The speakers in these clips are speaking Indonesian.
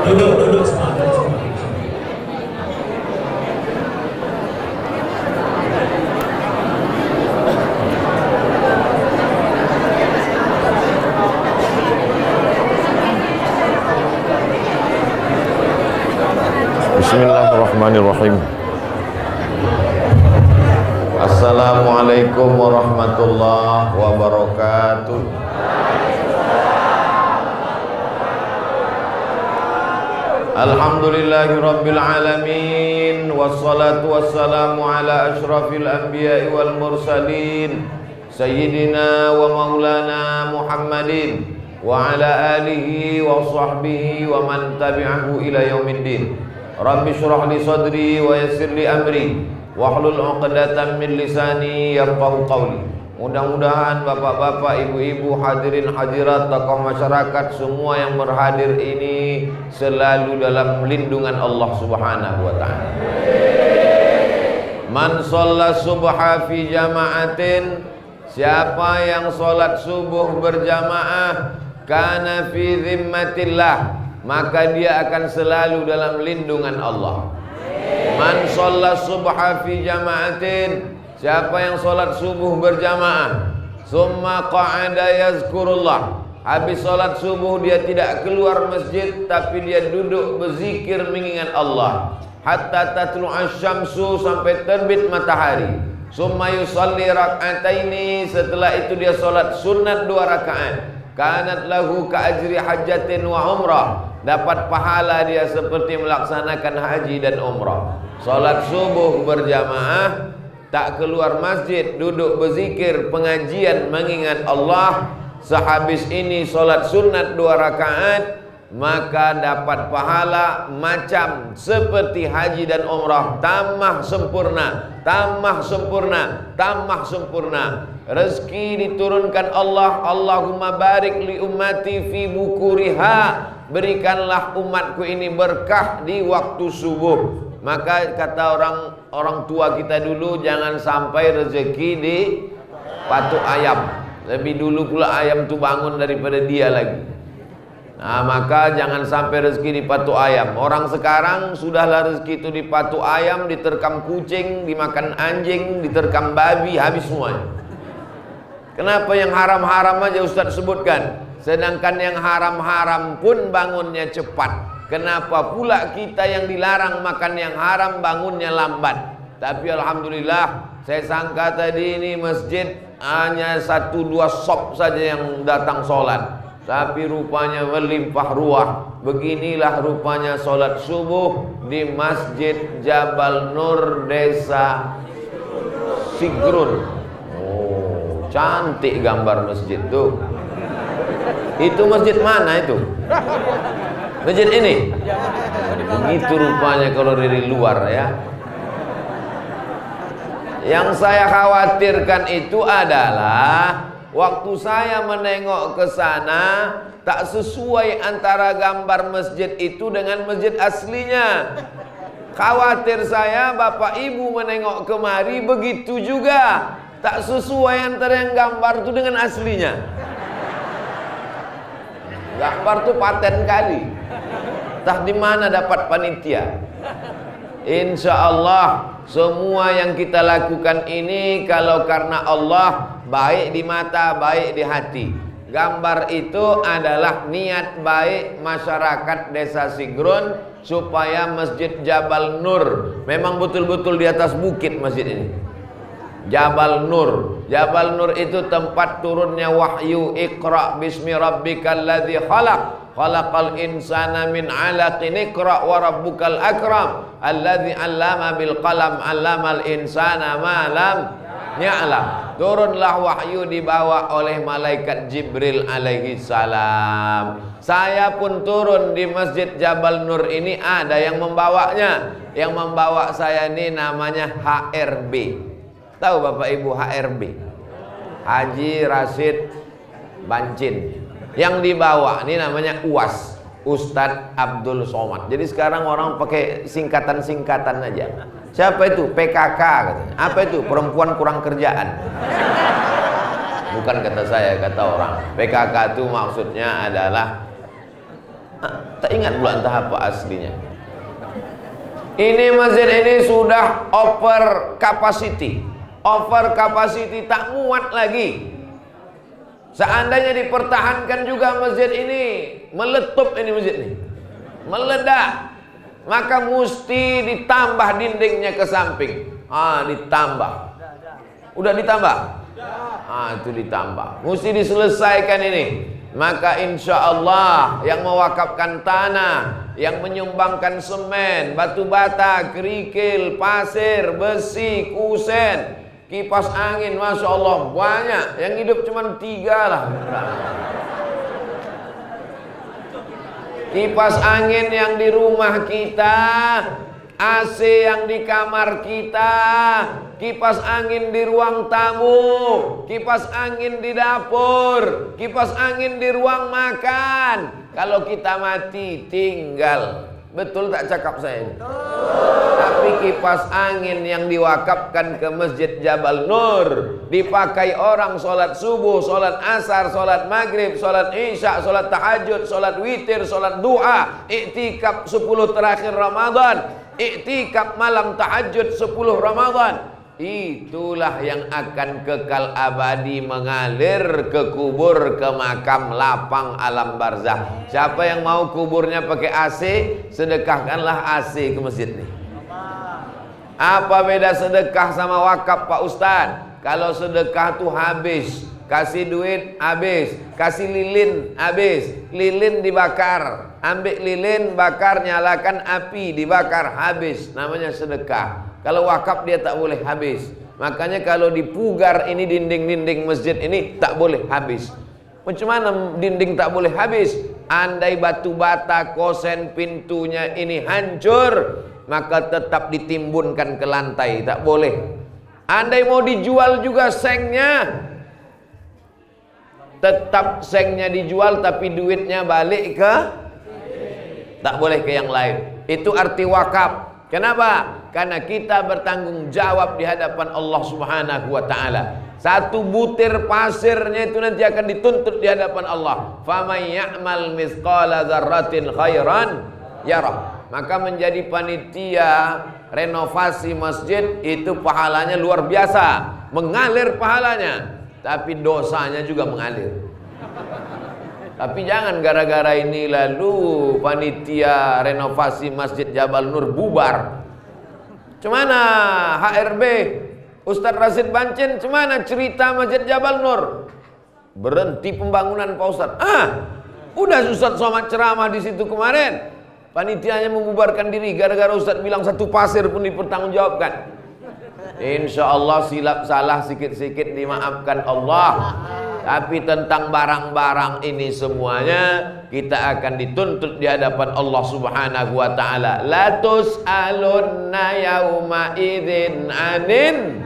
Duduk semua. Bismillahirrahmanirrahim. Assalamualaikum warahmatullahi wabarakatuh. Alhamdulillahi rabbil alamin. Wassalatu wassalamu ala ashrafil anbiya'i wal mursalin Sayyidina wa maulana Muhammadin wa ala alihi wa sahbihi wa man tabi'ahu ila yaumiddin. Rabbi syrah li sadri wa yassir li amri wahlul 'uqdatam min lisani yafqahu qawli. Mudah-mudahan bapak-bapak, ibu-ibu, hadirin hadirat, tokoh masyarakat semua yang berhadir ini selalu dalam lindungan Allah Subhanahu wa taala. Man shalla subha fi jama'atin, siapa yang salat subuh berjamaah, kana fi zimmatillah, maka dia akan selalu dalam lindungan Allah. Man shalla subha fi jama'atin, siapa yang sholat subuh berjamaah, summa qa'ada yazkurullah, habis sholat subuh dia tidak keluar masjid tapi dia duduk berzikir mengingat Allah, hatta tatlu'asy syamsu, sampai terbit matahari. Summa yusalli rak'ataini, setelah itu dia sholat sunat 2 rakaat. Kanat lahu ka'ajri hajjatin wa umrah, dapat pahala dia seperti melaksanakan haji dan umrah. Sholat subuh berjamaah, tak keluar masjid, duduk berzikir, pengajian mengingat Allah, sehabis ini solat sunat 2 rakaat, maka dapat pahala macam seperti haji dan umrah, tamah sempurna, tamah sempurna, tamah sempurna. Rezeki diturunkan Allah. Allahumma barik li ummati fi bukuriha, berikanlah umatku ini berkah di waktu subuh. Maka kata orang tua kita dulu, jangan sampai rezeki di patok ayam. Lebih dulu pula ayam itu bangun daripada dia lagi. Nah, maka jangan sampai rezeki di patok ayam. Orang sekarang sudahlah rezeki itu di patok ayam, diterkam kucing, dimakan anjing, diterkam babi, habis semuanya. Kenapa yang haram-haram aja Ustaz sebutkan, sedangkan yang haram-haram pun bangunnya cepat? Kenapa pula kita yang dilarang makan yang haram bangunnya lambat? Tapi alhamdulillah, saya sangka tadi ini masjid hanya 1-2 sop saja yang datang sholat, tapi rupanya melimpah ruah. Beginilah rupanya sholat subuh di Masjid Jabal Nur Desa Sigrun. Oh, cantik gambar masjid tuh. Itu masjid mana itu? Masjid ini? Begitu rupanya kalau dari luar ya. Yang saya khawatirkan itu adalah waktu saya menengok ke sana, tak sesuai antara gambar masjid itu dengan masjid aslinya. Khawatir saya bapak ibu menengok kemari begitu juga, tak sesuai antara yang gambar itu dengan aslinya. Gambar tuh paten kali. Entah di mana dapat panitia. Insya Allah semua yang kita lakukan ini kalau karena Allah, baik di mata, baik di hati. Gambar itu adalah niat baik masyarakat Desa Sigrun supaya Masjid Jabal Nur, memang betul-betul di atas bukit masjid ini. Jabal Nur. Jabal Nur itu tempat turunnya wahyu. Iqra bismi rabbikal ladzi khalaq, khalaqal insana min 'alaqin, iqra wa rabbukal akram alladzi 'allama bil qalam 'allamal insana ma lam ya'lam. Turunlah wahyu dibawa oleh malaikat Jibril alaihi salam. Saya pun turun di Masjid Jabal Nur ini, ada yang membawanya. Yang membawa saya ini namanya HRB. Tahu Bapak Ibu HRB? Haji Rashid Bancin. Yang dibawa ini namanya UAS, Ustadz Abdul Somad. Jadi sekarang orang pakai singkatan-singkatan aja. Siapa itu? PKK katanya. Apa itu? Perempuan kurang kerjaan. Bukan kata saya, kata orang. PKK itu maksudnya adalah Tak ingat pula entah apa aslinya. Ini masjid ini sudah over capacity. Over capacity, tak muat lagi. Seandainya dipertahankan juga masjid ini, meletup ini masjid ini, meledak, maka mesti ditambah dindingnya ke samping. Ditambah. Udah ditambah? Itu ditambah. Mesti diselesaikan ini. Maka insya Allah yang mewakafkan tanah, yang menyumbangkan semen, batu bata, kerikil, pasir, besi, kusen, kipas angin, masya Allah banyak. Yang hidup cuma 3 lah. Kipas angin yang di rumah kita, AC yang di kamar kita, kipas angin di ruang tamu, kipas angin di dapur, kipas angin di ruang makan. Kalau kita mati tinggal. Betul tak cakap saya ini? Tapi kipas angin yang diwakafkan ke Masjid Jabal Nur, dipakai orang sholat subuh, sholat asar, sholat maghrib, sholat isya, sholat tahajud, sholat witir, sholat duha, iktikaf 10 terakhir Ramadan, iktikaf malam tahajud 10 Ramadan. Itulah yang akan kekal abadi mengalir ke kubur, ke makam lapang alam barzah. Siapa yang mau kuburnya pakai AC, sedekahkanlah AC ke masjid ini. Apa beda sedekah sama wakaf Pak Ustadz? Kalau sedekah tuh habis, kasih duit habis, kasih lilin habis, lilin dibakar, ambil lilin bakar, nyalakan api, dibakar, habis, namanya sedekah. Kalau wakaf dia tak boleh habis. Makanya kalau dipugar ini dinding-dinding masjid ini tak boleh habis. Macam mana dinding tak boleh habis? Andai batu bata, kosen, pintunya ini hancur, maka tetap ditimbunkan ke lantai, tak boleh. Andai mau dijual juga sengnya, tetap sengnya dijual tapi duitnya balik ke, tak boleh ke yang lain. Itu arti wakaf. Kenapa? Karena kita bertanggung jawab di hadapan Allah Subhanahu wa taala. Satu butir pasirnya itu nanti akan dituntut di hadapan Allah. Faman ya'mal mithqala dzarratin khairan yarah. Maka menjadi panitia renovasi masjid itu pahalanya luar biasa, mengalir pahalanya, tapi dosanya juga mengalir. Tapi jangan gara-gara ini lalu panitia renovasi Masjid Jabal Nur bubar. Cuman HRB Ustadz Rasid Bancin, cuman cerita Masjid Jabal Nur? Berhenti pembangunan Pak Ustadz. Udah Ustadz Somad ceramah di situ kemarin. Panitianya membubarkan diri gara-gara Ustadz bilang satu pasir pun dipertanggungjawabkan. Insya Allah silap salah sikit-sikit dimaafkan Allah. Tapi tentang barang-barang ini semuanya kita akan dituntut di hadapan Allah Subhanahu wa taala. La tus'alunna yauma idzin anin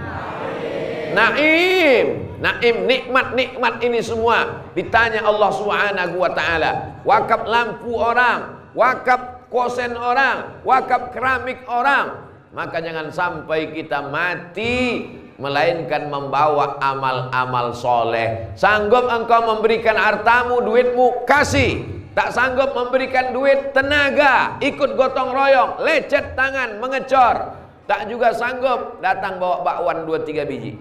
naim. Naim, nikmat-nikmat ini semua ditanya Allah Subhanahu wa taala. Wakaf lampu orang, wakaf kosen orang, wakaf keramik orang. Maka jangan sampai kita mati melainkan membawa amal-amal soleh. Sanggup engkau memberikan hartamu, duitmu, kasih. Tak sanggup memberikan duit, tenaga, ikut gotong royong, lecet tangan, mengecor. Tak juga sanggup, datang bawa bakwan 2-3 biji.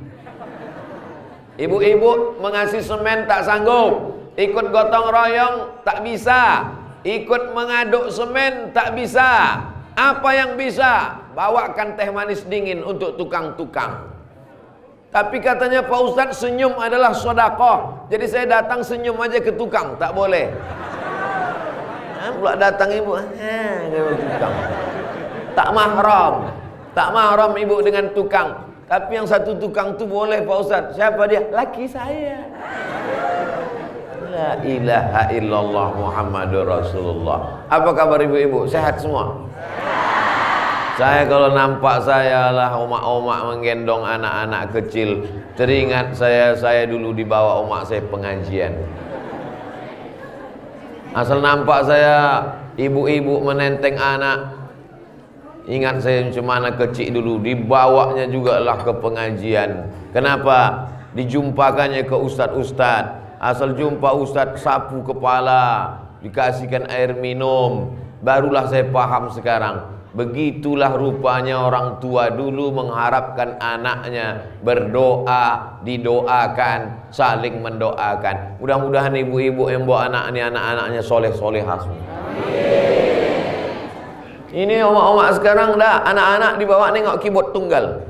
Ibu-ibu mengasih semen tak sanggup, ikut gotong royong tak bisa, ikut mengaduk semen tak bisa. Apa yang bisa? Bawakan teh manis dingin untuk tukang-tukang. Tapi katanya Pak Ustadz senyum adalah sedekah. Jadi saya datang senyum aja ke tukang, tak boleh. Pula datang ibu, tukang. Tak mahram. Tak mahram ibu dengan tukang. Tapi yang satu tukang tu boleh Pak Ustadz. Siapa dia? Laki saya. La ilaha illallah Muhammadur Rasulullah. Apa kabar ibu-ibu? Sehat semua? Saya kalau nampak saya lah omak-omak menggendong anak-anak kecil, teringat saya dulu dibawa omak saya pengajian. Asal nampak saya ibu-ibu menenteng anak, ingat saya cuma anak kecil dulu, dibawanya juga lah ke pengajian. Kenapa? Dijumpakannya ke ustad-ustad. Asal jumpa ustad sapu kepala, dikasihkan air minum. Barulah saya paham sekarang. Begitulah rupanya orang tua dulu mengharapkan anaknya berdoa, didoakan, saling mendoakan. Mudah-mudahan ibu-ibu yang bawa anak-anaknya soleh-solehah semua. Ini omak-omak sekarang dah anak-anak dibawa nengok keyboard tunggal.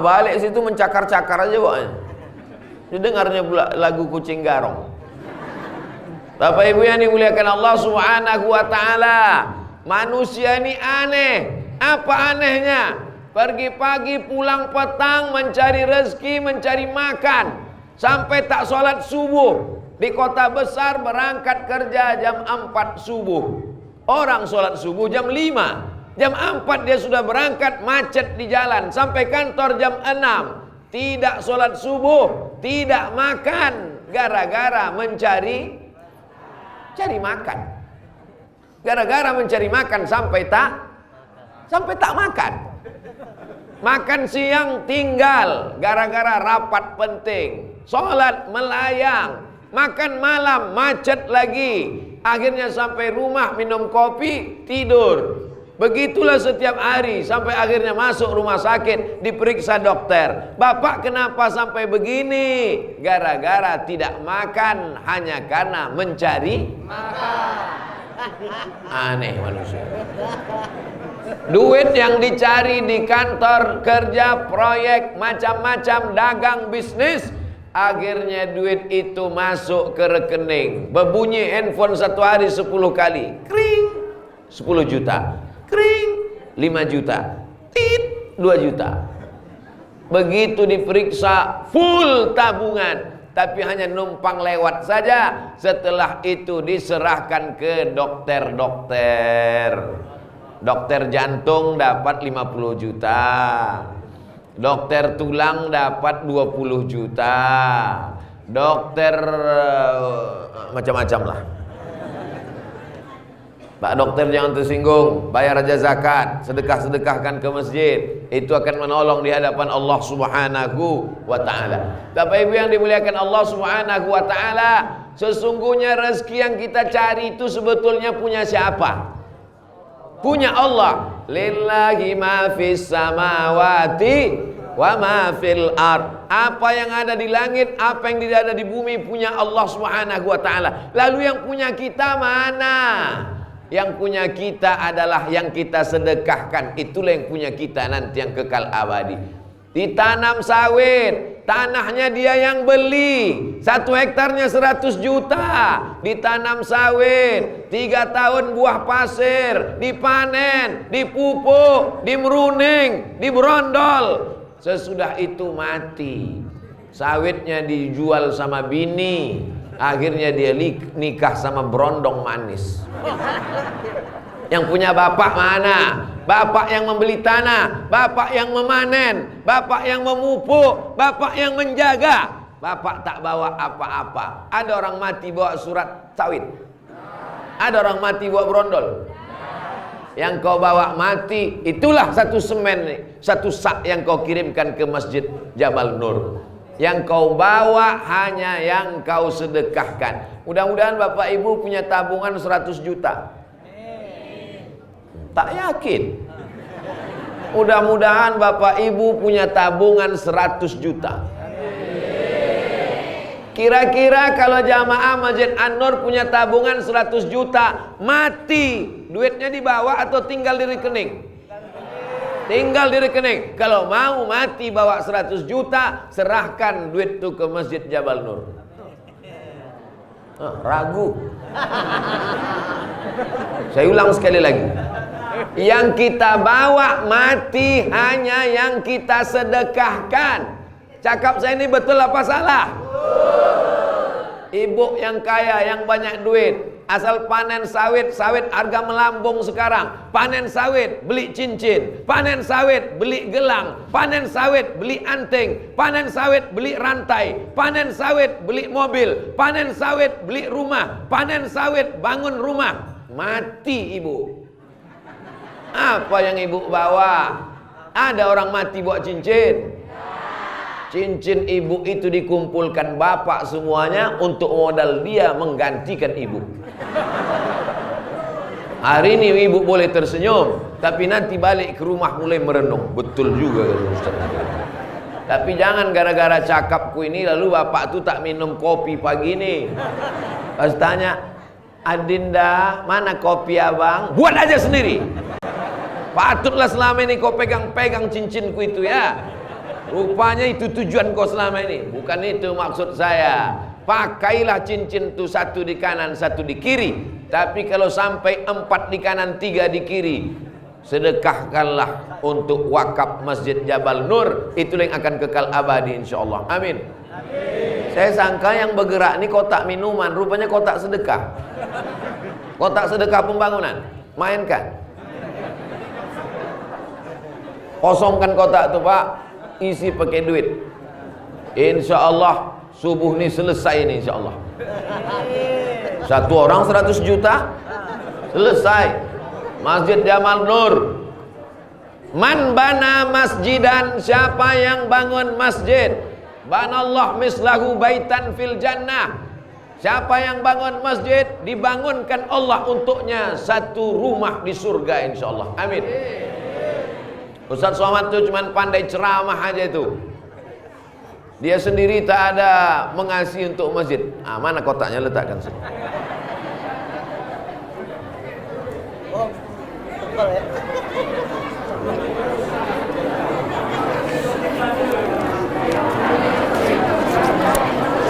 Balik situ mencakar-cakar aja bawanya. Didengarnya pula lagu Kucing Garong. Bapak Ibu yang dimuliakan Allah Subhanahu wa taala, manusia ini aneh. Apa anehnya? Pergi pagi pulang petang mencari rezeki, mencari makan, sampai tak sholat subuh. Di kota besar berangkat kerja jam 4 subuh. Orang sholat subuh jam 5. Jam 4 dia sudah berangkat, macet di jalan. Sampai kantor jam 6. Tidak sholat subuh, tidak makan. Gara-gara mencari makan. Gara-gara mencari makan sampai tak makan. Makan siang tinggal gara-gara rapat penting. Sholat melayang. Makan malam macet lagi. Akhirnya sampai rumah minum kopi, tidur. Begitulah setiap hari sampai akhirnya masuk rumah sakit, diperiksa dokter. Bapak kenapa sampai begini? Gara-gara tidak makan hanya karena mencari makan. Aneh manusia. Duit yang dicari di kantor, kerja, proyek, macam-macam, dagang, bisnis, akhirnya duit itu masuk ke rekening. Berbunyi handphone satu hari 10 kali. Kring, 10 juta. Kring, 5 juta. Tit, 2 juta. Begitu diperiksa, full tabungan. Tapi hanya numpang lewat saja. Setelah itu diserahkan ke dokter-dokter. Dokter jantung dapat 50 juta. Dokter tulang dapat 20 juta. Dokter macam-macam lah. Pak dokter jangan tersinggung, bayar aja zakat, sedekah-sedekahkan ke masjid. Itu akan menolong di hadapan Allah Subhanahu wa taala. Bapak Ibu yang dimuliakan Allah Subhanahu wa taala, sesungguhnya rezeki yang kita cari itu sebetulnya punya siapa? Punya Allah. Lillahi ma fis samawati wa ma fil ard. Apa yang ada di langit, apa yang ada di bumi punya Allah Subhanahu wa taala. Lalu yang punya kita mana? Yang punya kita adalah yang kita sedekahkan. Itulah yang punya kita nanti yang kekal abadi. Ditanam sawit, tanahnya dia yang beli. 1 hektarnya 100 juta. Ditanam sawit, 3 tahun buah pasir, dipanen, dipupuk, dimeruning, diberondol. Sesudah itu mati. Sawitnya dijual sama bini. Akhirnya dia nikah sama berondong manis. Yang punya bapak mana? Bapak yang membeli tanah, bapak yang memanen, bapak yang memupuk, bapak yang menjaga. Bapak tak bawa apa-apa. Ada orang mati bawa surat sawit. Ada orang mati bawa berondol. Yang kau bawa mati, itulah satu semen, satu sak yang kau kirimkan ke Masjid Jabal Nur. Yang kau bawa hanya yang kau sedekahkan. Mudah-mudahan Bapak Ibu punya tabungan 100 juta. Tak yakin. Mudah-mudahan Bapak Ibu punya tabungan 100 juta. Kira-kira kalau jamaah Masjid An-Nur punya tabungan 100 juta, mati, duitnya dibawa atau tinggal di rekening? Tinggal di rekening. Kalau mau mati bawa 100 juta, serahkan duit itu ke Masjid Jabal Nur. Ragu. Saya ulang sekali lagi. Yang kita bawa mati hanya yang kita sedekahkan. Cakap saya ini betul apa salah? Ibu yang kaya, yang banyak duit, asal panen sawit, sawit harga melambung sekarang. Panen sawit, beli cincin. Panen sawit, beli gelang. Panen sawit, beli anting. Panen sawit, beli rantai. Panen sawit, beli mobil. Panen sawit, beli rumah. Panen sawit, bangun rumah. Mati ibu. Apa yang ibu bawa? Ada orang mati bawa cincin. cincin ibu itu dikumpulkan bapak semuanya untuk modal dia menggantikan ibu. Hari ini ibu boleh tersenyum, tapi nanti balik ke rumah mulai merenung. Betul juga Ustaz. Tapi jangan gara-gara cakapku ini lalu bapak tuh tak minum kopi pagi ini. Pas tanya, Adinda, mana kopi abang? Buat aja sendiri. Patutlah selama ini kau pegang-pegang cincinku itu ya. Rupanya itu tujuan kau selama ini. Bukan itu maksud saya. Pakailah cincin itu, satu di kanan, satu di kiri. Tapi kalau sampai 4 di kanan, 3 di kiri, sedekahkanlah untuk wakaf Masjid Jabal Nur. Itulah yang akan kekal abadi insyaallah. Amin. Saya sangka yang bergerak ini kotak minuman, rupanya kotak sedekah. Kotak sedekah pembangunan. Mainkan. Kosongkan kotak itu Pak, isi pakai duit. Insyaallah subuh ini selesai ini insyaallah. Satu orang 100 juta selesai. Masjid Jabal Nur. Man bana masjidan, siapa yang bangun masjid, banallah mislahu baitan fil jannah. Siapa yang bangun masjid, dibangunkan Allah untuknya satu rumah di surga insyaallah. Amin. Ustaz Somad itu cuma pandai ceramah aja itu. Dia sendiri tak ada mengasihi untuk masjid. Ah, mana kotaknya, letakkan sini. Oh, tebal ya.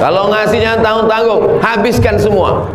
Kalau ngasih jangan tanggung-tanggung, habiskan semua.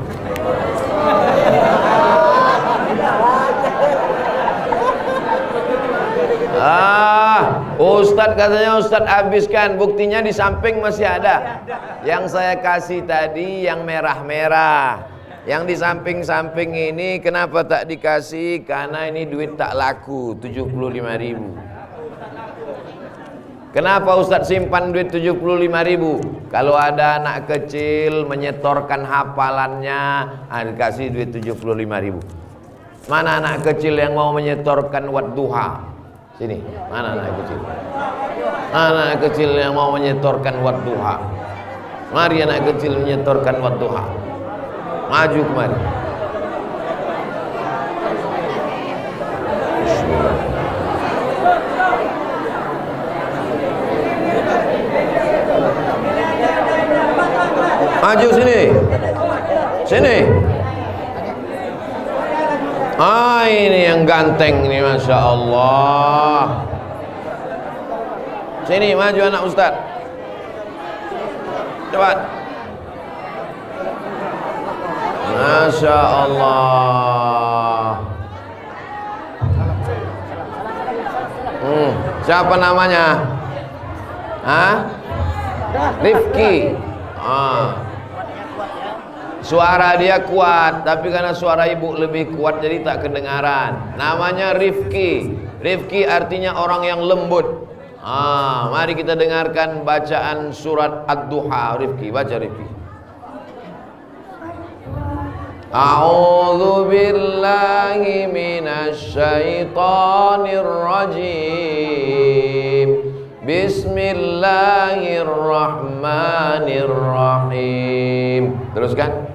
Ustadz katanya Ustadz habiskan, buktinya di samping masih ada. Yang saya kasih tadi yang merah-merah. Yang di samping-samping ini kenapa tak dikasih? Karena ini duit tak laku, 75.000. Kenapa Ustadz simpan duit 75.000? Kalau ada anak kecil menyetorkan hafalannya, dikasih duit 75.000. Mana anak kecil yang mau menyetorkan wadduha? Sini, mana anak kecil? Anak kecil yang mau menyetorkan wadduha. Mari anak kecil menyetorkan wadduha. Maju kemari. Maju sini. Sini. Ah, ini yang ganteng nih, Masya Allah. Sini, maju anak Ustaz. Cepat. Masya Allah. Siapa namanya? Hah? Rifki. Suara dia kuat, tapi karena suara ibu lebih kuat jadi tak kedengaran. Namanya Rifki. Rifki artinya orang yang lembut. Mari kita dengarkan bacaan surat Ad-Duha. Rifki, baca Rifki. A'udzu billahi minasy syaithanir rajim. Bismillahirrahmanirrahim. Teruskan.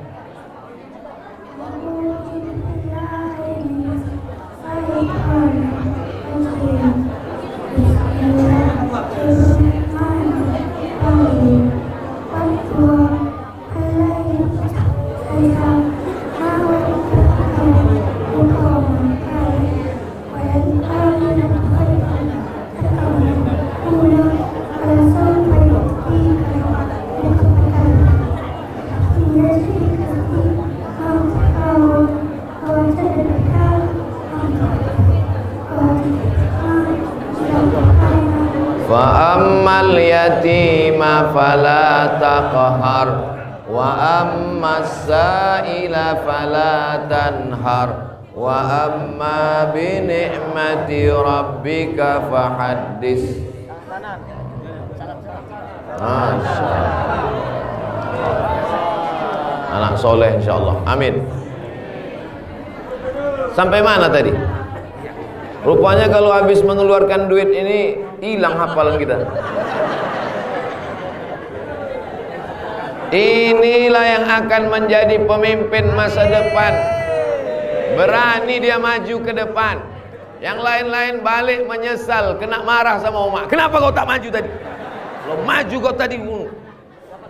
Fa'ammal yatima fala taqhar wa ammas sa'ila fala tanhar wa amma bi ni'mati rabbika fahaddis. Anak soleh insyaallah. Amin. Sampai mana tadi? Rupanya kalau habis mengeluarkan duit ini hilang hafalan kita. Inilah yang akan menjadi pemimpin masa depan. Berani dia maju ke depan. Yang lain-lain balik menyesal, kena marah sama umat. Kenapa kau tak maju tadi? Kalau maju kau tadi,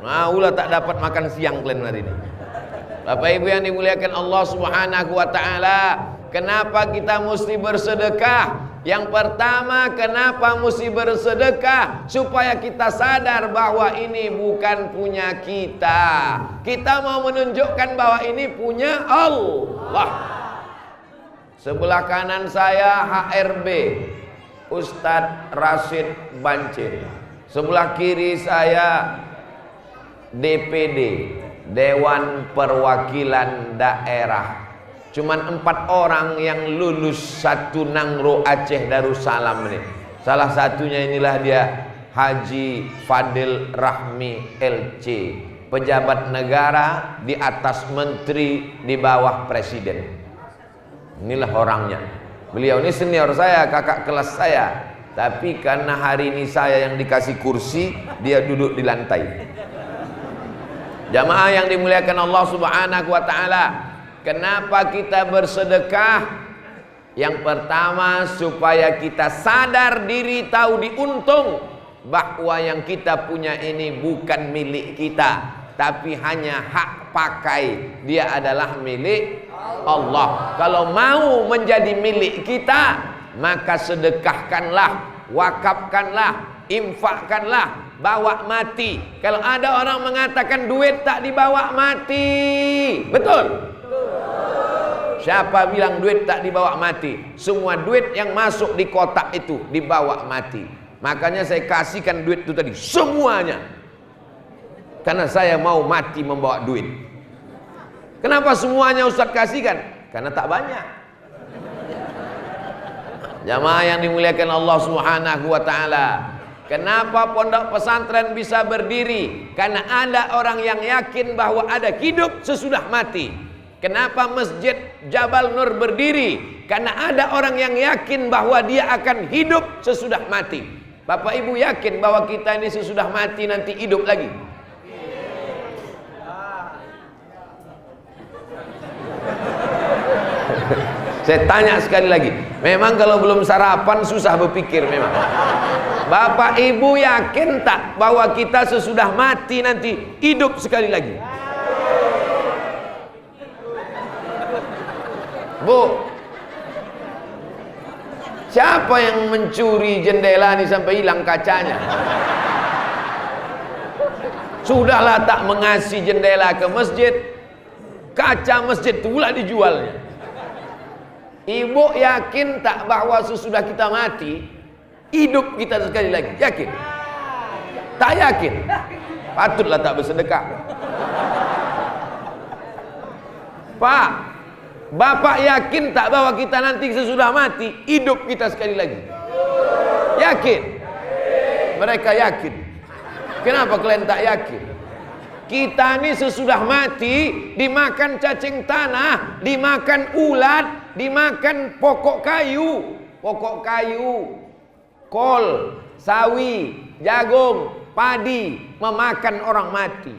nah ulah tak dapat makan siang kalian hari ini. Bapak Ibu yang dimuliakan Allah Subhanahu wa taala, kenapa kita mesti bersedekah? Yang pertama, kenapa mesti bersedekah? Supaya kita sadar bahwa ini bukan punya kita. Kita mau menunjukkan bahwa ini punya Allah. Sebelah kanan saya HRB Ustadz Rashid Bancir. Sebelah kiri saya DPD Dewan Perwakilan Daerah. Cuman 4 orang yang lulus satu Nangro Aceh Darussalam ini. Salah satunya inilah dia, Haji Fadil Rahmi LC, pejabat negara di atas menteri, di bawah presiden. Inilah orangnya. Beliau ini senior saya, kakak kelas saya. Tapi karena hari ini saya yang dikasih kursi, dia duduk di lantai. Jamaah yang dimuliakan Allah Subhanahu wa taala, kenapa kita bersedekah? Yang pertama, supaya kita sadar diri, tahu diuntung bahwa yang kita punya ini bukan milik kita, tapi hanya hak pakai. Dia adalah milik Allah. Kalau mau menjadi milik kita, maka sedekahkanlah, wakafkanlah, infakkanlah, bawa mati. Kalau ada orang mengatakan duit tak dibawa mati, betul? Siapa bilang duit tak dibawa mati? Semua duit yang masuk di kotak itu dibawa mati. Makanya saya kasihkan duit itu tadi semuanya, karena saya mau mati membawa duit. Kenapa semuanya Ustaz kasihkan? Karena tak banyak. Jamaah yang dimuliakan Allah Subhanahu wa taala, kenapa pondok pesantren bisa berdiri? Karena ada orang yang yakin bahwa ada hidup sesudah mati. Kenapa Masjid Jabal Nur berdiri? Karena ada orang yang yakin bahwa dia akan hidup sesudah mati. Bapak Ibu yakin bahwa kita ini sesudah mati nanti hidup lagi? Saya tanya sekali lagi, memang kalau belum sarapan susah berpikir memang. Bapak Ibu yakin tak bahwa kita sesudah mati nanti hidup sekali lagi? Bu, siapa yang mencuri jendela ini sampai hilang kacanya? Sudahlah tak mengasih jendela ke masjid, kaca masjid itu pula dijualnya. Ibu yakin tak bahwa sesudah kita mati hidup kita sekali lagi? Yakin? Tak yakin? Patutlah tak bersedekah. Pak, Bapak yakin tak bahwa kita nanti sesudah mati hidup kita sekali lagi? Yakin? Mereka yakin. Kenapa kalian tak yakin? Kita ini sesudah mati dimakan cacing tanah, dimakan ulat, dimakan pokok kayu, kol, sawi, jagung, padi, memakan orang mati.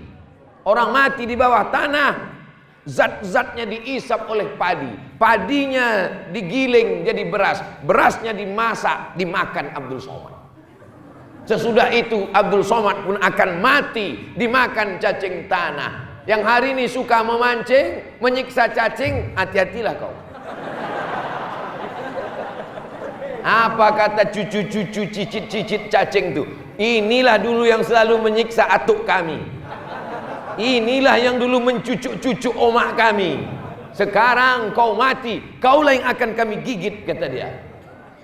Orang mati di bawah tanah, zat-zatnya diisap oleh padi, padinya digiling jadi beras, berasnya dimasak, dimakan Abdul Somad. Sesudah itu Abdul Somad pun akan mati, dimakan cacing tanah. Yang hari ini suka memancing, menyiksa cacing, hati-hatilah kau. Apa kata cucu-cucu, cicit-cicit cacing itu? Inilah dulu yang selalu menyiksa atuk kami. Inilah yang dulu mencucuk-cucuk omak kami. Sekarang kau mati, kaulah yang akan kami gigit, kata dia.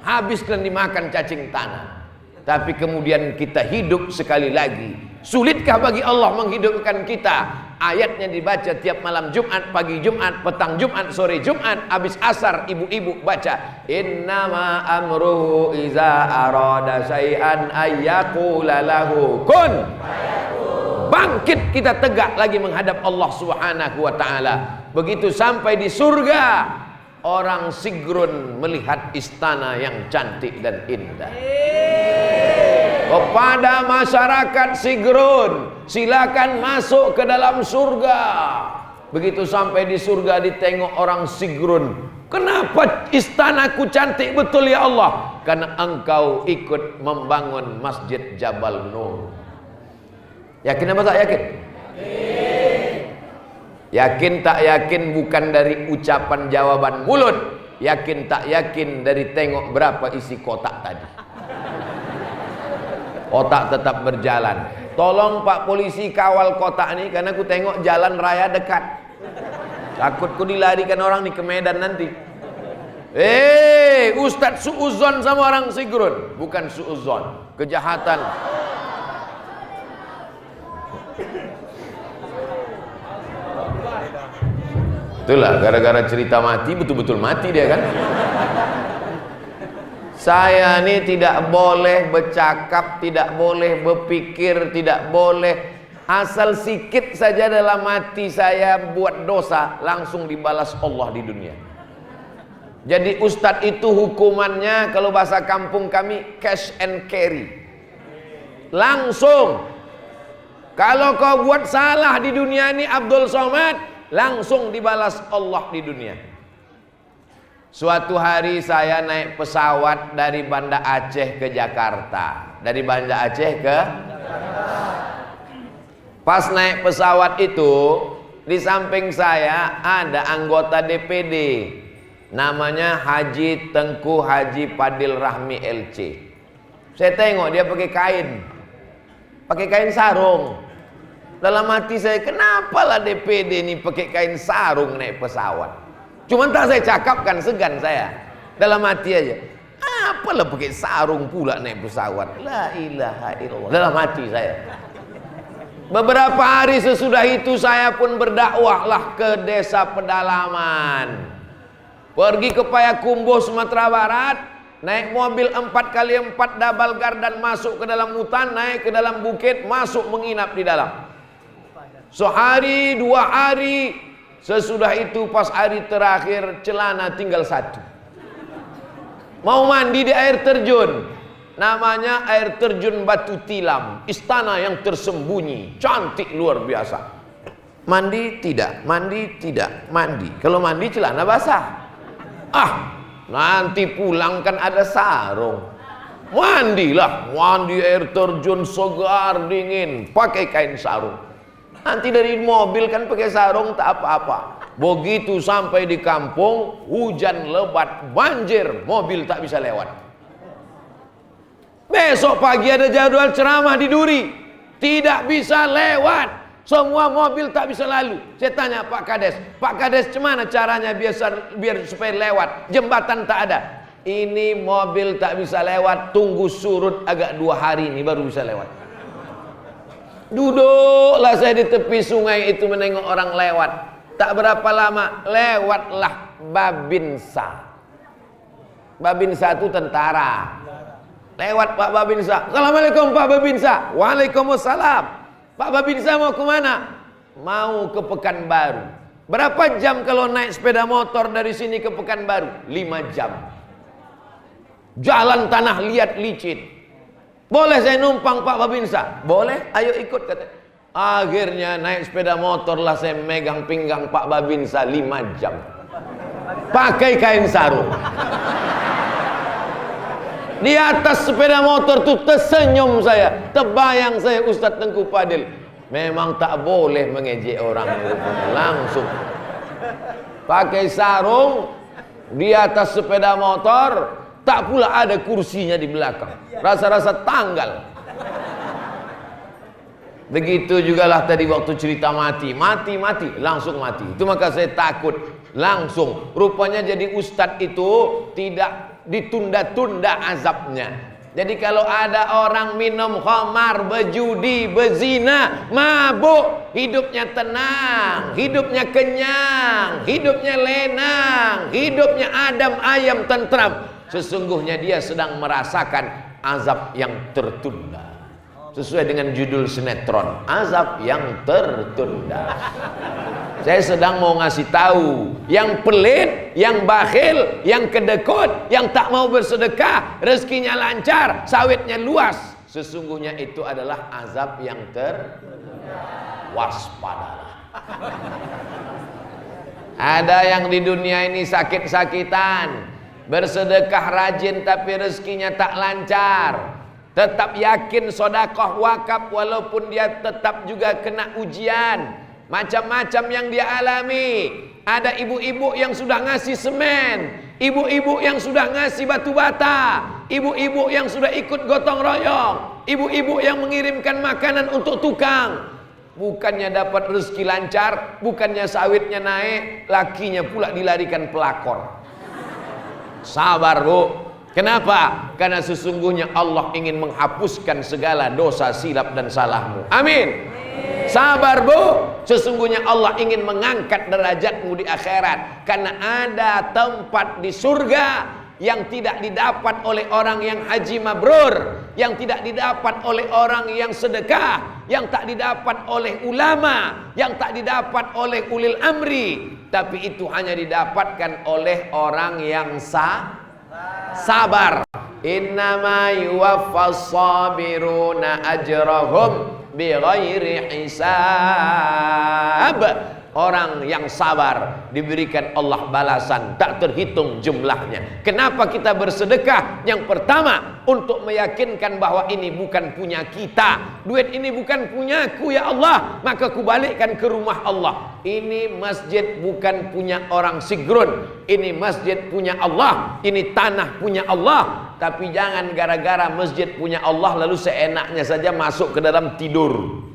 Habis kalian dimakan cacing tanah. Tapi kemudian kita hidup sekali lagi. Sulitkah bagi Allah menghidupkan kita? Ayatnya dibaca tiap malam Jumat, pagi Jumat, petang Jumat, sore Jumat, habis asar ibu-ibu baca innama amruhu iza arada syai'an ayyaqula lahu kun. Bangkit kita tegak lagi menghadap Allah Subhanahu wa taala. Begitu sampai di surga, orang Sigrun melihat istana yang cantik dan indah. Kepada masyarakat Sigrun, silakan masuk ke dalam surga. Begitu sampai di surga ditengok orang Sigrun. Kenapa istanaku cantik betul ya Allah? Karena engkau ikut membangun Masjid Jabal Nur. Yakin apa tak yakin? Yakin tak yakin bukan dari ucapan jawaban mulut. Yakin tak yakin dari tengok berapa isi kotak tadi. Kotak tetap berjalan. Tolong Pak Polisi kawal kotak ini, karena aku tengok jalan raya dekat. Takut ku dilarikan orang nih ke Medan nanti. Ustadz suuzon sama orang Sigrun. Bukan suuzon, kejahatan. Itulah gara-gara cerita mati, betul-betul mati dia kan. Saya ini tidak boleh bercakap, tidak boleh berpikir, tidak boleh asal sikit saja dalam hati saya buat dosa, langsung dibalas Allah di dunia. Jadi ustadz itu hukumannya kalau bahasa kampung kami cash and carry. Langsung. Kalau kau buat salah di dunia ini Abdul Somad, langsung dibalas Allah di dunia. Suatu hari saya naik pesawat dari Banda Aceh ke Jakarta. Dari Banda Aceh ke Pas naik pesawat itu, di samping saya ada anggota DPD. Namanya Haji Tengku Haji Padil Rahmi LC. Saya tengok dia pakai kain. Pakai kain sarung. Dalam hati saya, kenapa lah DPD ini pakai kain sarung naik pesawat? Cuman tak saya cakapkan, segan saya. Dalam hati aja, apalah pakai sarung pula naik pesawat? La ilaha illallah. Dalam hati saya. Beberapa hari sesudah itu saya pun berdakwahlah ke desa pedalaman. Pergi ke Payakumbuh, Sumatera Barat. Naik mobil 4x4 double gardan masuk ke dalam hutan, naik ke dalam bukit, masuk menginap di dalam. Sehari, 2 hari. Sesudah itu pas hari terakhir celana tinggal 1. Mau mandi di air terjun. Namanya air terjun Batu Tilam. Istana yang tersembunyi. Cantik luar biasa. Mandi tidak, mandi tidak, mandi. Kalau mandi celana basah. Nanti pulang kan ada sarung. Mandilah, mandi air terjun segar dingin, pakai kain sarung. Nanti dari mobil kan pakai sarung tak apa-apa. Begitu sampai di kampung, hujan lebat, banjir, mobil tak bisa lewat. Besok pagi ada jadwal ceramah di Duri, tidak bisa lewat. Semua mobil tak bisa lalu. Saya tanya Pak Kades gimana caranya biar supaya lewat? Jembatan tak ada. Ini mobil tak bisa lewat, tunggu surut agak 2 hari ini baru bisa lewat. Duduklah saya di tepi sungai itu menengok orang lewat. Tak berapa lama lewatlah Babinsa. Babinsa itu tentara. Lewat Pak Babinsa. Assalamualaikum Pak Babinsa. Waalaikumsalam. Pak Babinsa mau kemana? Mau ke Pekanbaru. Berapa jam kalau naik sepeda motor dari sini ke Pekanbaru? 5 jam. Jalan tanah liat licin. Boleh saya numpang Pak Babinsa? Boleh, ayo ikut kata. Akhirnya naik sepeda motor lah saya megang pinggang Pak Babinsa 5 jam. Pakai kain sarung. Di atas sepeda motor tuh tersenyum saya. Terbayang saya Ustadz Tengku Padil. Memang tak boleh mengejek orang. Langsung pakai sarung di atas sepeda motor. Tak pula ada kursinya di belakang. Rasa-rasa tanggal. Begitu jugalah tadi waktu cerita mati. Mati, langsung mati. Itu maka saya takut. Langsung. Rupanya jadi ustadz itu tidak ditunda-tunda azabnya. Jadi kalau ada orang minum khamar, berjudi, berzina, mabuk, hidupnya tenang, hidupnya kenyang, hidupnya lenang, hidupnya adem ayem tentram. Sesungguhnya dia sedang merasakan azab yang tertunda. Sesuai dengan judul sinetron, azab yang tertunda. Saya sedang mau ngasih tahu, yang pelit, yang bakhil, yang kedekut, yang tak mau bersedekah, rezekinya lancar, sawitnya luas. Sesungguhnya itu adalah azab yang waspadalah. Ada yang di dunia ini sakit-sakitan, bersedekah rajin tapi rezekinya tak lancar, tetap yakin sedekah wakaf walaupun dia tetap juga kena ujian, macam-macam yang dia alami. Ada ibu-ibu yang sudah ngasih semen, ibu-ibu yang sudah ngasih batu bata, ibu-ibu yang sudah ikut gotong royong, ibu-ibu yang mengirimkan makanan untuk tukang. Bukannya dapat rezeki lancar, bukannya sawitnya naik, lakinya pula dilarikan pelakor. Sabar bu. Kenapa? Karena sesungguhnya Allah ingin menghapuskan segala dosa, silap dan salahmu. Amin. Sabar bu. Sesungguhnya Allah ingin mengangkat derajatmu di akhirat. Karena ada tempat di surga yang tidak didapat oleh orang yang haji mabrur, yang tidak didapat oleh orang yang sedekah, yang tak didapat oleh ulama, yang tak didapat oleh ulil amri, tapi itu hanya didapatkan oleh orang yang sabar. Innama yuwaffas sabiruna ajrahum bighairi hisab. Orang yang sabar diberikan Allah balasan tak terhitung jumlahnya. Kenapa kita bersedekah? Yang pertama, untuk meyakinkan bahwa ini bukan punya kita. Duit ini bukan punyaku ya Allah, maka kubalikkan ke rumah Allah. Ini masjid bukan punya orang Sigrun, ini masjid punya Allah, ini tanah punya Allah. Tapi jangan gara-gara masjid punya Allah lalu seenaknya saja masuk ke dalam tidur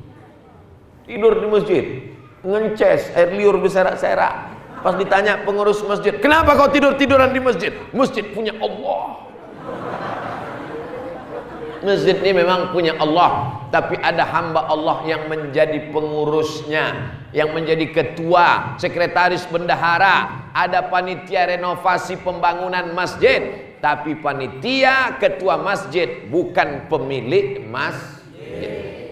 di masjid, ngences, air liur berserak-serak. Pas ditanya pengurus masjid, kenapa kau tidur-tiduran di masjid? Masjid punya Allah. Masjid ini memang punya Allah, tapi ada hamba Allah yang menjadi pengurusnya, yang menjadi ketua, sekretaris bendahara. Ada panitia renovasi pembangunan masjid, tapi panitia ketua masjid bukan pemilik masjid.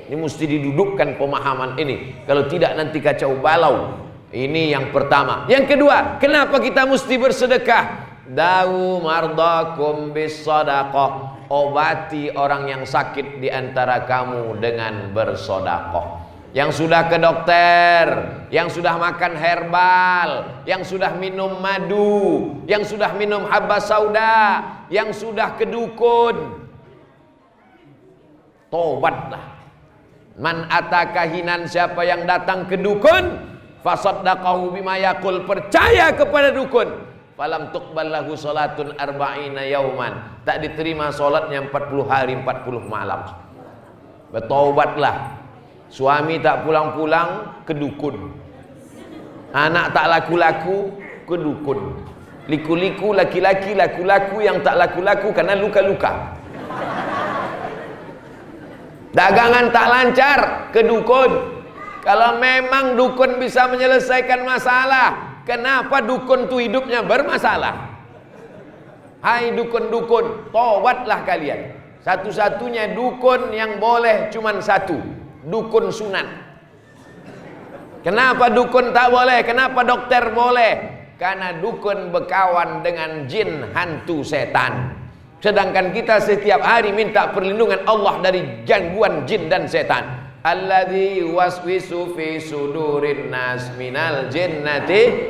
Ini mesti didudukkan pemahaman ini. Kalau tidak nanti kacau balau. Ini yang pertama. Yang kedua, kenapa kita mesti bersedekah? Dawu mardakum bisadaqah. Obati orang yang sakit di antara kamu dengan bersedekah. Yang sudah ke dokter, yang sudah makan herbal, yang sudah minum madu, yang sudah minum habba sauda, yang sudah ke dukun, tobatlah. Man atakahinan, siapa yang datang ke dukun, fasaddaqahu bima yaqul, percaya kepada dukun, falam tuqbal lahu salatun arba'ina yauman, tak diterima salatnya 40 hari 40 malam. Bertaubatlah. Suami tak pulang-pulang ke dukun, anak tak laku-laku ke dukun, liku-liku laki-laki laku-laku yang tak laku-laku karena luka-luka. Dagangan tak lancar ke dukun. Kalau memang dukun bisa menyelesaikan masalah, kenapa dukun itu hidupnya bermasalah? Hai dukun-dukun, tobatlah kalian. Satu-satunya dukun yang boleh cuman satu, dukun sunan. Kenapa dukun tak boleh? Kenapa dokter boleh? Karena dukun berkawan dengan jin, hantu, setan. Sedangkan kita setiap hari minta perlindungan Allah dari gangguan jin dan setan. Alladzi waswisu fi sudurin nas minal jinnati.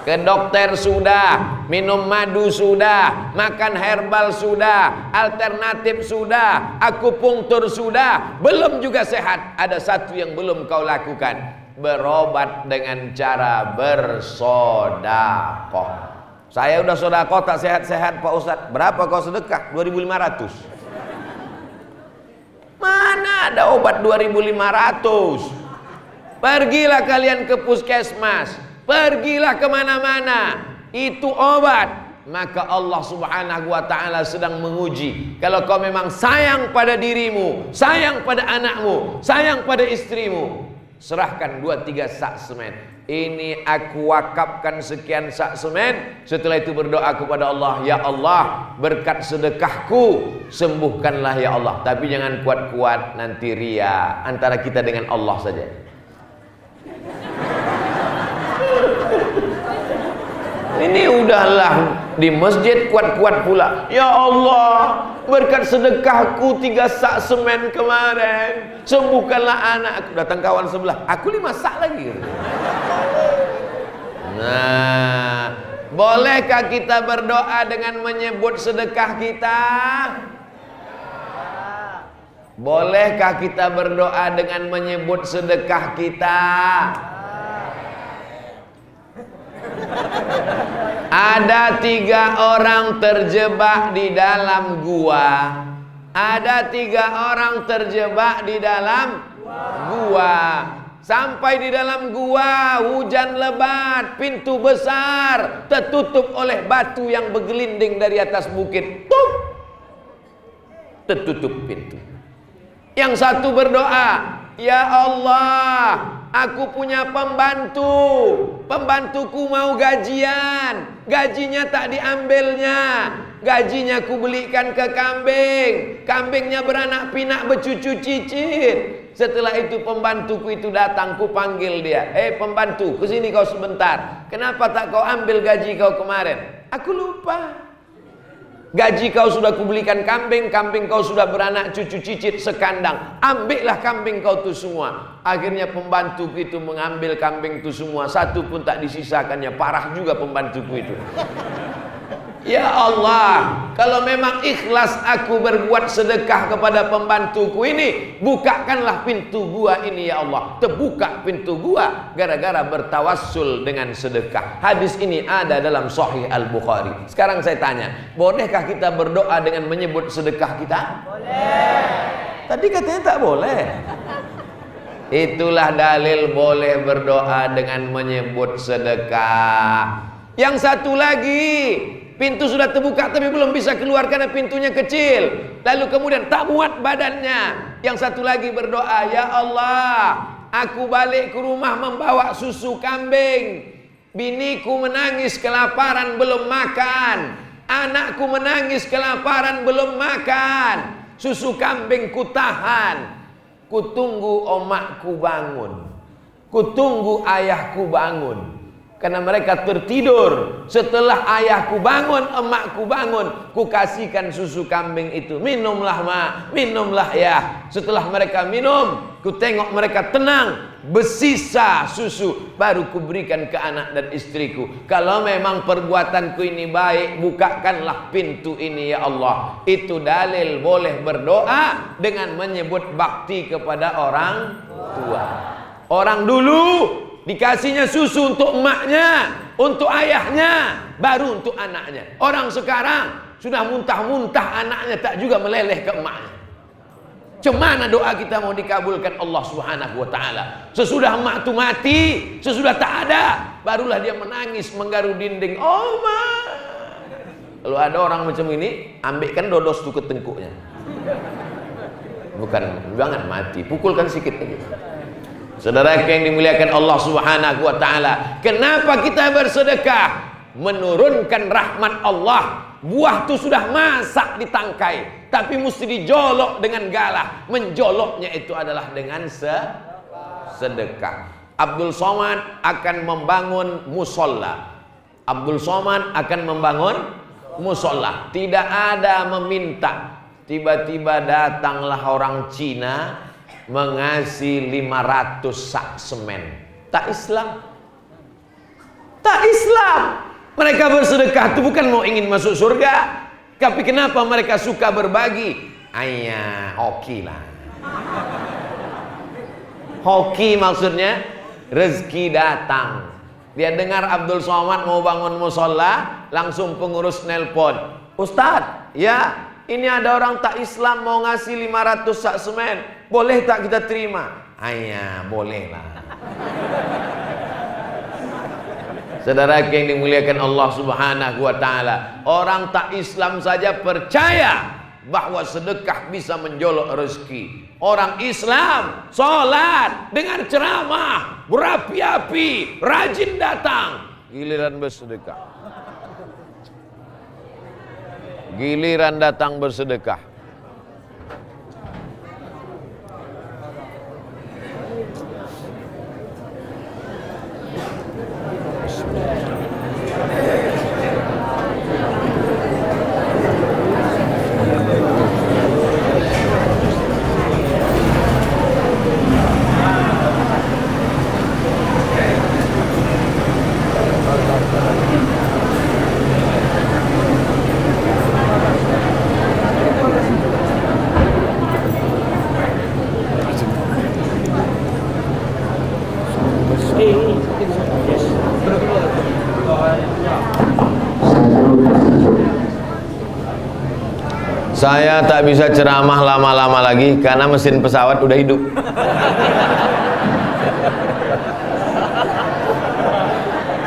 Ke dokter sudah, minum madu sudah, makan herbal sudah, alternatif sudah, akupunktur sudah, belum juga sehat. Ada satu yang belum kau lakukan, berobat dengan cara bersedekah. Saya udah sedekah tak sehat-sehat Pak Ustadz. Berapa kau sedekah? 2.500. Mana ada obat 2.500? Pergilah kalian ke puskesmas, pergilah kemana-mana, itu obat. Maka Allah subhanahu wa ta'ala sedang menguji. Kalau kau memang sayang pada dirimu, sayang pada anakmu, sayang pada istrimu, serahkan 2-3 sak semen. Ini aku wakafkan sekian sak semen. Setelah itu berdoa kepada Allah, ya Allah, berkat sedekahku sembuhkanlah ya Allah. Tapi jangan kuat-kuat, nanti ria. Antara kita dengan Allah saja. Ini Sudahlah di masjid kuat-kuat pula. Ya Allah, berkat sedekahku 3 sak semen kemarin, sembuhkanlah anakku. Datang kawan sebelah, aku 5 sak lagi. Nah, bolehkah kita berdoa dengan menyebut sedekah kita? Bolehkah kita berdoa dengan menyebut sedekah kita? Ada 3 orang terjebak di dalam gua. Ada 3 orang terjebak di dalam gua. Sampai di dalam gua, hujan lebat, pintu besar tertutup oleh batu yang bergelinding dari atas bukit. Tup! Tertutup pintu. Yang satu berdoa, ya Allah, aku punya pembantu. Pembantuku mau gajian, gajinya tak diambilnya. Gajinya ku belikan ke kambing, kambingnya beranak pinak bercucu cicit. Setelah itu pembantuku itu datang, ku panggil dia. Pembantu, kesini kau sebentar. Kenapa tak kau ambil gaji kau kemarin? Aku lupa. Gaji kau sudah kubelikan kambing, kambing kau sudah beranak cucu cicit sekandang. Ambillah kambing kau itu semua. Akhirnya pembantuku itu mengambil kambing itu semua, satu pun tak disisakannya. Parah juga pembantuku itu. Ya Allah, kalau memang ikhlas aku berbuat sedekah kepada pembantuku ini, bukakanlah pintu gua ini ya Allah. Terbuka pintu gua gara-gara bertawassul dengan sedekah. Hadis ini ada dalam Sahih Al-Bukhari. Sekarang saya tanya, bolehkah kita berdoa dengan menyebut sedekah kita? Boleh. Tadi katanya tak boleh. Itulah dalil boleh berdoa dengan menyebut sedekah. Yang satu lagi, pintu sudah terbuka tapi belum bisa keluar karena pintunya kecil. Lalu kemudian tak muat badannya. Yang satu lagi berdoa, ya Allah, aku balik ke rumah membawa susu kambing. Biniku menangis kelaparan belum makan. Anakku menangis kelaparan belum makan. Susu kambing ku tahan. Ku tunggu omakku bangun. Ku tunggu ayahku bangun. Karena mereka tertidur. Setelah ayahku bangun, emakku bangun, ku kasihkan susu kambing itu. Minumlah mak, minumlah ya. Setelah mereka minum, ku tengok mereka tenang, bersisa susu, baru ku berikan ke anak dan istriku. Kalau memang perbuatanku ini baik, bukakanlah pintu ini ya Allah. Itu dalil boleh berdoa dengan menyebut bakti kepada orang tua. Orang dulu dikasihnya susu untuk emaknya, untuk ayahnya, baru untuk anaknya. Orang sekarang sudah muntah-muntah anaknya, tak juga meleleh ke emaknya. Cemana doa kita mau dikabulkan Allah Subhanahu wa taala? Sesudah emak itu mati, sesudah tak ada, barulah dia menangis menggaru dinding. Oh ma. Kalau ada orang macam ini, ambilkan dodos tuh ke tengkuknya. Bukan, jangan mati, pukulkan sikit lagi. Saudara yang dimuliakan Allah Subhanahu wa taala, kenapa kita bersedekah? Menurunkan rahmat Allah. Buah itu sudah masak di tangkai, tapi mesti dijolok dengan galah. Menjoloknya itu adalah dengan sedekah. Abdul Somad akan membangun musola. Abdul Somad akan membangun musola. Tidak ada meminta. Tiba-tiba datanglah orang Cina mengasih 500 sak semen. Tak Islam. Tak Islam. Mereka bersedekah itu bukan mau ingin masuk surga, tapi kenapa mereka suka berbagi? Ayah, hoki lah. Hoki maksudnya rezeki datang. Dia dengar Abdul Somad mau bangun musola, langsung pengurus nelpon. Ustadz, ya, ini ada orang tak Islam mau ngasih 500 sak semen. Boleh tak kita terima? Ayah, boleh lah. Saudara yang dimuliakan Allah Subhanahu wa taala, orang tak Islam saja percaya bahwa sedekah bisa menjolok rezeki. Orang Islam sholat, dengar ceramah, berapi-api, rajin datang, giliran bersedekah. Giliran datang bersedekah. Saya tak bisa ceramah lama-lama lagi karena mesin pesawat udah hidup.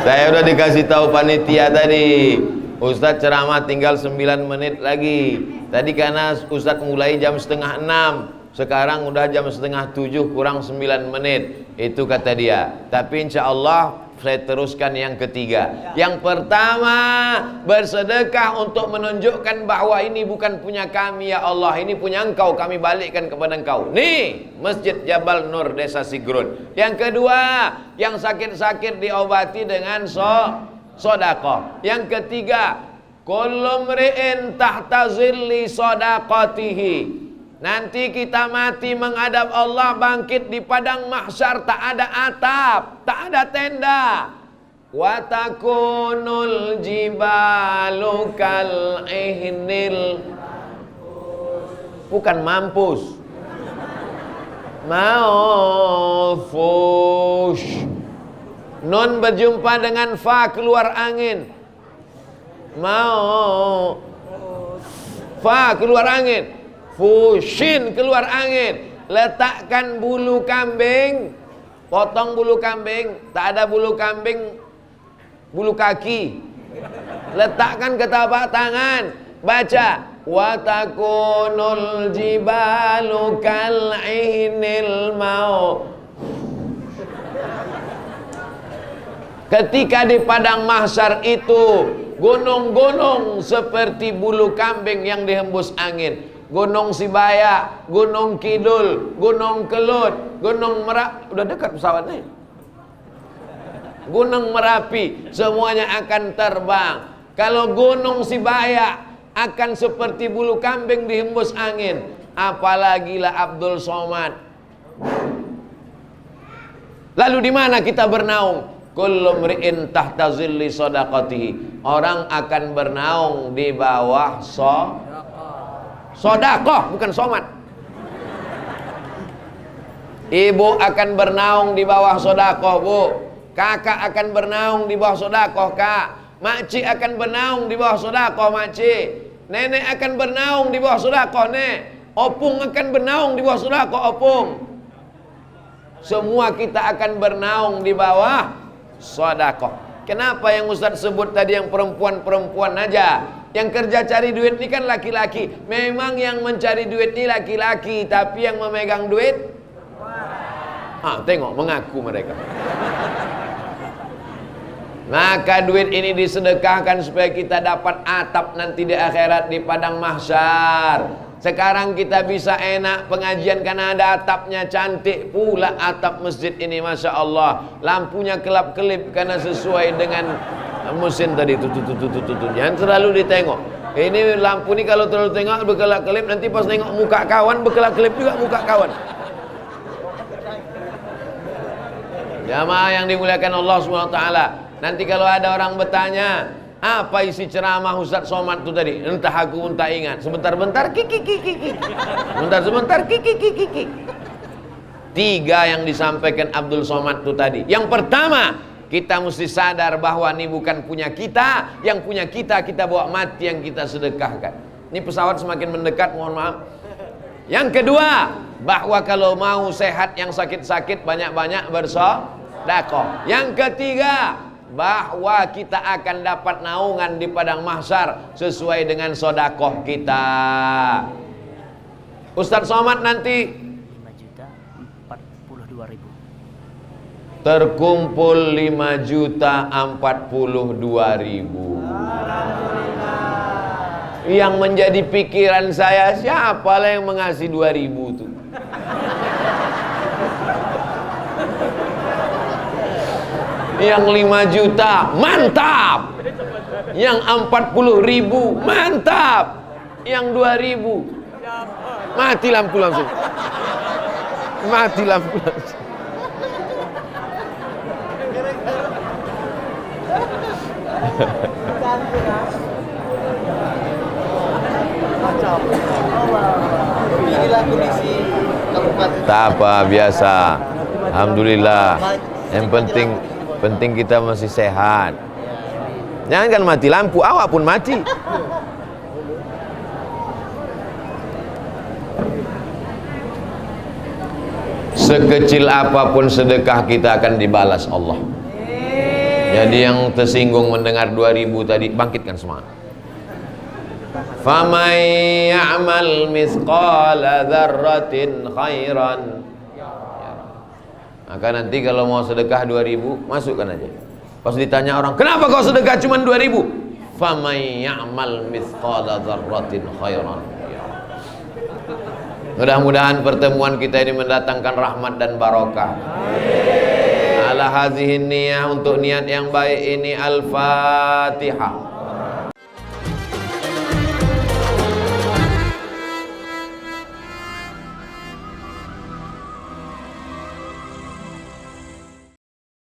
Saya udah dikasih tahu panitia tadi, Ustadz ceramah tinggal 9 menit lagi. Tadi karena Ustadz mulai jam setengah 6, sekarang udah jam setengah 7 kurang 9 menit. Itu kata dia. Tapi insya Allah saya teruskan yang ketiga. Yang pertama, bersedekah untuk menunjukkan bahwa ini bukan punya kami ya Allah, ini punya Engkau, kami balikkan kepada Engkau. Nih, Masjid Jabal Nur Desa Sigrun. Yang kedua, yang sakit-sakit diobati dengan sedekah. Yang ketiga, kullu mri'in tahta zilli shadaqatihi. Nanti kita mati menghadap Allah, bangkit di padang mahsyar, tak ada atap, tak ada tenda. Wa takunul jibalu kal ihnil, bukan mampus, maufush. Nun berjumpa dengan fa, keluar angin. Mau fa, keluar angin. Fushin, keluar angin. Letakkan bulu kambing, potong bulu kambing, tak ada bulu kambing, bulu kaki. Letakkan ke telapak tangan, baca wa takunul jibalu kal ihnil mau. Ketika di padang mahsyar itu, gunung-gunung seperti bulu kambing yang dihembus angin. Gunung Sibaya, Gunung Kidul, Gunung Kelut, Gunung Merapi, udah dekat pesawat nih. Gunung Merapi, semuanya akan terbang. Kalau Gunung Sibaya akan seperti bulu kambing dihembus angin, apalagi lah Abdul Somad. Lalu di mana kita bernaung? Kullu mri'in tahta zilli shadaqatihi. Orang akan bernaung di bawah sodakoh, bukan somat. Ibu akan bernaung di bawah sodakoh, Bu. Kakak akan bernaung di bawah sodakoh, Kak. Makcik akan bernaung di bawah sodakoh, Makcik. Nenek akan bernaung di bawah sodakoh, Nek. Opung akan bernaung di bawah sodakoh, Opung. Semua kita akan bernaung di bawah sodakoh. Kenapa yang Ustaz sebut tadi yang perempuan-perempuan aja? Yang kerja cari duit ini kan laki-laki. Memang yang mencari duit ini laki-laki, tapi yang memegang duit, tengok mengaku mereka. Maka duit ini disedekahkan supaya kita dapat atap nanti di akhirat di padang mahsyar. Sekarang kita bisa enak pengajian karena ada atapnya, cantik pula atap masjid ini, Masya Allah. Lampunya kelap-kelip karena sesuai dengan mesin tadi. Jangan terlalu ditengok. Ini lampu ini kalau terlalu tengok berkelap-kelip, nanti pas nengok muka kawan berkelap-kelip juga muka kawan. Jamaah yang dimuliakan Allah SWT. Nanti kalau ada orang bertanya, apa isi ceramah Ustaz Somad itu tadi? Entah aku entah ingat. Sebentar-bentar kiki. Sebentar kiki. 3 yang disampaikan Abdul Somad itu tadi. Yang pertama, kita mesti sadar bahwa ini bukan punya kita. Yang punya kita bawa mati yang kita sedekahkan. Ini pesawat semakin mendekat, mohon maaf. Yang kedua, bahwa kalau mau sehat, yang sakit-sakit banyak-banyak bersedekah. Yang ketiga, bahwa kita akan dapat naungan di padang mahsyar sesuai dengan sedekah kita. Ustaz Somad nanti 5.042.000. terkumpul 5.042.000. Yang menjadi pikiran saya, siapa lah yang mengasih 2.000 tuh? Yang 5 juta mantap, yang 40.000 mantap, yang 2.000 mati lampu langsung, mati lampu langsung. Inilah kondisi kabupaten. Tak apa, biasa. Alhamdulillah. Yang penting kita masih sehat. Jangan kan mati lampu, awak pun mati. Sekecil apapun sedekah kita akan dibalas Allah. Jadi yang tersinggung mendengar 2000 tadi, bangkitkan semangat. Faman ya'mal mithqala dzarratin khairan. Maka nanti kalau mau sedekah 2000, masukkan aja. Pas ditanya orang, kenapa kau sedekah cuma 2000? Faman ya'mal mithqala dzarratin khairan. Mudah-mudahan pertemuan kita ini mendatangkan rahmat dan barokah. Ala hazihin niyah, untuk niat yang baik ini, Al-Fatihah.